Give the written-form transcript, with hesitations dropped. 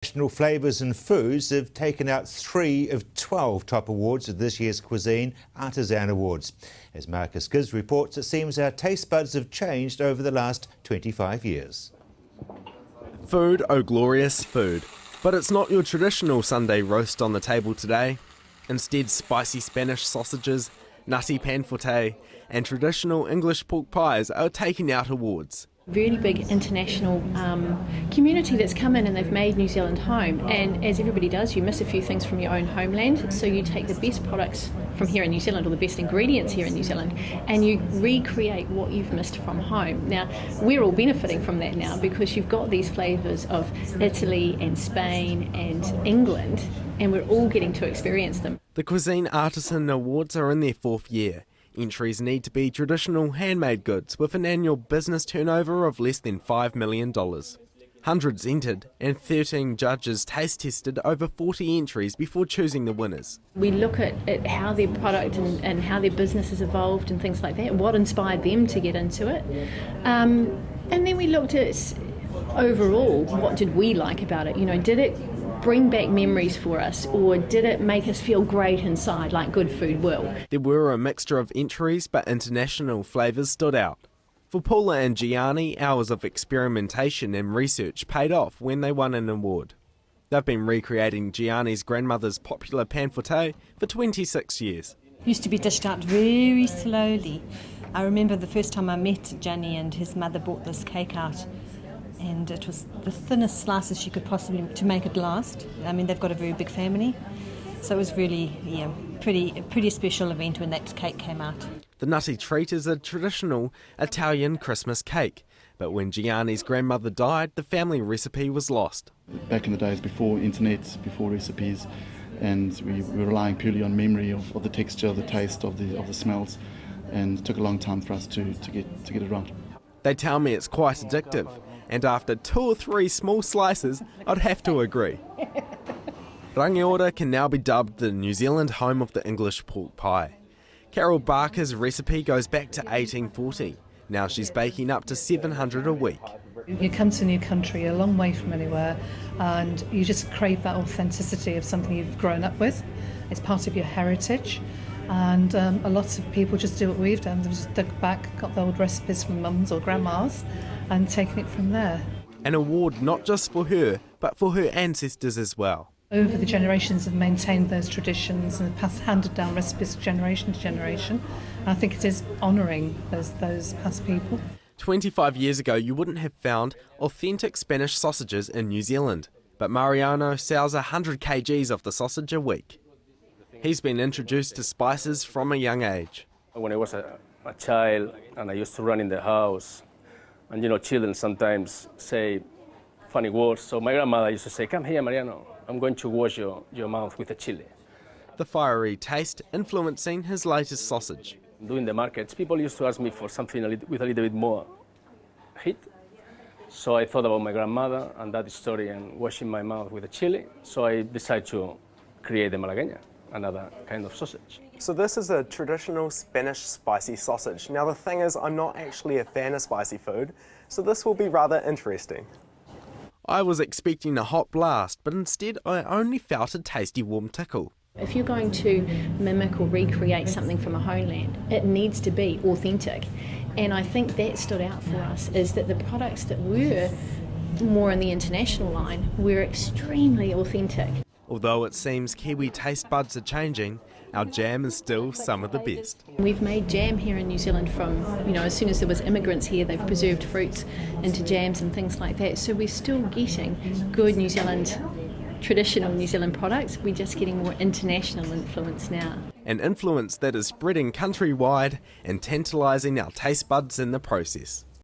National flavours and foods have taken out 3 of 12 top awards at this year's Cuisine Artisan Awards. As Marcus Gibbs reports, it seems our taste buds have changed over the last 25 years. Food, oh glorious food. But it's not your traditional Sunday roast on the table today. Instead, spicy Spanish sausages, nutty pan forte and traditional English pork pies are taking out awards. Really big international community that's come in and they've made New Zealand home, and as everybody does, you miss a few things from your own homeland, so you take the best products from here in New Zealand or the best ingredients here in New Zealand and you recreate what you've missed from home. Now we're all benefiting from that now because you've got these flavours of Italy and Spain and England and we're all getting to experience them. The Cuisine Artisan Awards are in their 4th year. Entries need to be traditional handmade goods with an annual business turnover of less than $5 million. Hundreds entered and 13 judges taste tested over 40 entries before choosing the winners. We look at how their product and how their business has evolved and things like that, what inspired them to get into it. And then we looked at overall, what did we like about it? You know, did it bring back memories for us, or did it make us feel great inside like good food will? There were a mixture of entries, but international flavours stood out. For Paula and Gianni, hours of experimentation and research paid off when they won an award. They've been recreating Gianni's grandmother's popular pan forte for 26 years. Used to be dished out very slowly. I remember the first time I met Gianni and his mother brought this cake out, and it was the thinnest slices she could possibly to make it last. I mean, they've got a very big family, so it was really, a pretty special event when that cake came out. The nutty treat is a traditional Italian Christmas cake, but when Gianni's grandmother died, the family recipe was lost. Back in the days before internet, before recipes, and we were relying purely on memory of the texture, the taste, of the smells, and it took a long time for us to get it right. They tell me it's quite addictive, and after 2 or 3 small slices, I'd have to agree. Rangiora can now be dubbed the New Zealand home of the English pork pie. Carol Barker's recipe goes back to 1840. Now she's baking up to 700 a week. You come to a new country, a long way from anywhere, and you just crave that authenticity of something you've grown up with. It's part of your heritage. And a lot of people just do what we've done. They've just dug back, got the old recipes from mums or grandmas and taken it from there. An award not just for her, but for her ancestors as well. Over the generations have maintained those traditions and handed down recipes generation to generation. And I think it is honouring those past people. 25 years ago, you wouldn't have found authentic Spanish sausages in New Zealand, but Mariano sells 100 kgs of the sausage a week. He's been introduced to spices from a young age. When I was a child and I used to run in the house, and children sometimes say funny words, so my grandmother used to say, "Come here, Mariano, I'm going to wash your mouth with a chili." The fiery taste influencing his latest sausage. Doing the markets, people used to ask me for something with a little bit more heat. So I thought about my grandmother and that story and washing my mouth with a chili, so I decided to create the malagueña, another kind of sausage. So this is a traditional Spanish spicy sausage. Now the thing is, I'm not actually a fan of spicy food, so this will be rather interesting. I was expecting a hot blast, but instead I only felt a tasty warm tickle. If you're going to mimic or recreate something from a homeland, it needs to be authentic. And I think that stood out for us, is that the products that were more in the international line were extremely authentic. Although it seems Kiwi taste buds are changing, our jam is still some of the best. We've made jam here in New Zealand from, as soon as there was immigrants here, they've preserved fruits into jams and things like that. So we're still getting good New Zealand, traditional New Zealand products. We're just getting more international influence now. An influence that is spreading countrywide and tantalising our taste buds in the process.